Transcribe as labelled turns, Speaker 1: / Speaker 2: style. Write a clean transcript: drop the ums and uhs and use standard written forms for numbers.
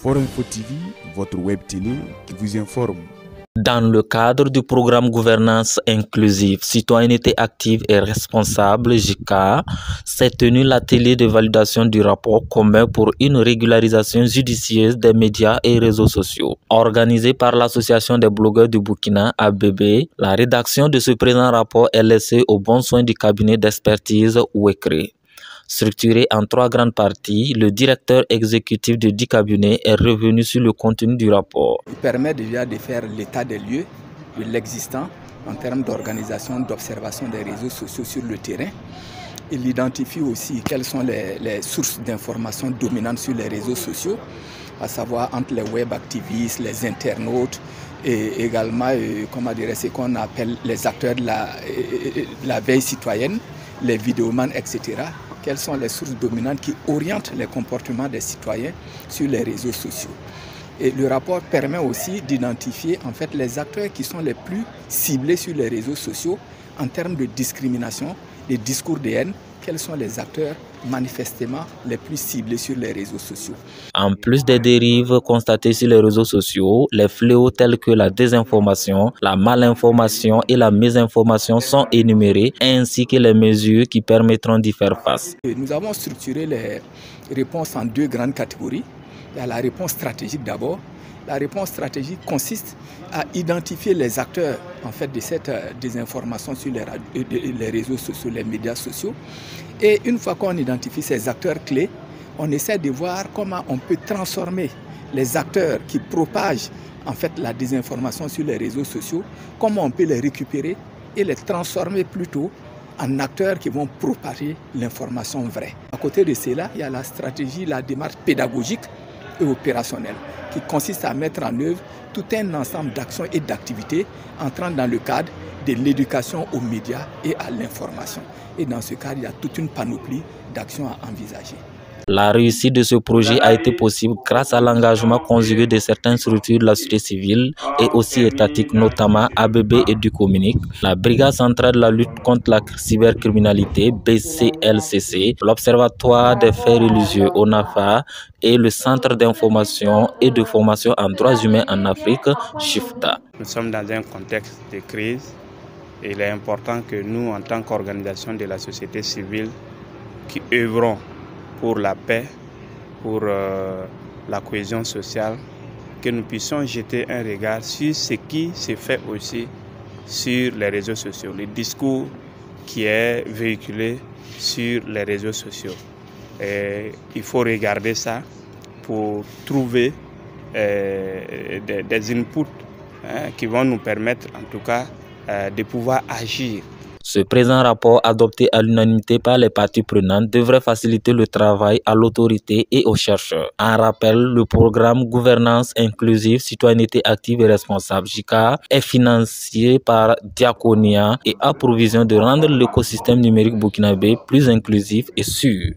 Speaker 1: Forum Info TV, votre web télé qui vous informe.
Speaker 2: Dans le cadre du programme Gouvernance inclusive, citoyenneté active et responsable (JICA), s'est tenu l'atelier de validation du rapport commun pour une régularisation judicieuse des médias et réseaux sociaux. Organisé par l'Association des blogueurs du Burkina, ABB, la rédaction de ce présent rapport est laissée aux bons soins du cabinet d'expertise WECRE. Structuré en 3 grandes parties, le directeur exécutif de dit cabinet est revenu sur le contenu du rapport.
Speaker 3: Il permet déjà de faire l'état des lieux de l'existant en termes d'organisation, d'observation des réseaux sociaux sur le terrain. Il identifie aussi quelles sont les sources d'informations dominantes sur les réseaux sociaux, à savoir entre les web activistes, les internautes et également ce qu'on appelle les acteurs de la veille citoyenne, les vidéomans, etc. Quelles sont les sources dominantes qui orientent les comportements des citoyens sur les réseaux sociaux. Et le rapport permet aussi d'identifier en fait les acteurs qui sont les plus ciblés sur les réseaux sociaux en termes de discrimination, de discours de haine. Quels sont les acteurs manifestement les plus ciblés sur les réseaux sociaux.
Speaker 2: En plus des dérives constatées sur les réseaux sociaux, les fléaux tels que la désinformation, la malinformation et la mésinformation sont énumérés, ainsi que les mesures qui permettront d'y faire face.
Speaker 3: Nous avons structuré les réponses en 2 grandes catégories. Il y a la réponse stratégique d'abord. La réponse stratégique consiste à identifier les acteurs en fait, de cette désinformation sur les réseaux sociaux, les médias sociaux. Et une fois qu'on identifie ces acteurs clés, on essaie de voir comment on peut transformer les acteurs qui propagent en fait, la désinformation sur les réseaux sociaux, comment on peut les récupérer et les transformer plutôt en acteurs qui vont propager l'information vraie. À côté de cela, il y a la stratégie, la démarche pédagogique et opérationnelle qui consiste à mettre en œuvre tout un ensemble d'actions et d'activités entrant dans le cadre de l'éducation aux médias et à l'information. Et dans ce cadre, il y a toute une panoplie d'actions à envisager.
Speaker 2: La réussite de ce projet a été possible grâce à l'engagement conjugué de certaines structures de la société civile et aussi étatiques, notamment ABB et du Communique, la Brigade centrale de la lutte contre la cybercriminalité BCLCC, l'Observatoire des faits religieux ONAFA et le Centre d'information et de formation en droits humains en Afrique, SHIFTA.
Speaker 4: Nous sommes dans un contexte de crise et il est important que nous, en tant qu'organisation de la société civile, qui œuvrons pour la paix, pour la cohésion sociale, que nous puissions jeter un regard sur ce qui se fait aussi sur les réseaux sociaux, le discours qui est véhiculé sur les réseaux sociaux. Et il faut regarder ça pour trouver des inputs qui vont nous permettre en tout cas de pouvoir agir.
Speaker 2: Ce présent rapport, adopté à l'unanimité par les parties prenantes, devrait faciliter le travail à l'autorité et aux chercheurs. En rappel, le programme Gouvernance inclusive, citoyenneté active et responsable (JICA) est financé par Diaconia et a pour vision de rendre l'écosystème numérique burkinabé plus inclusif et sûr.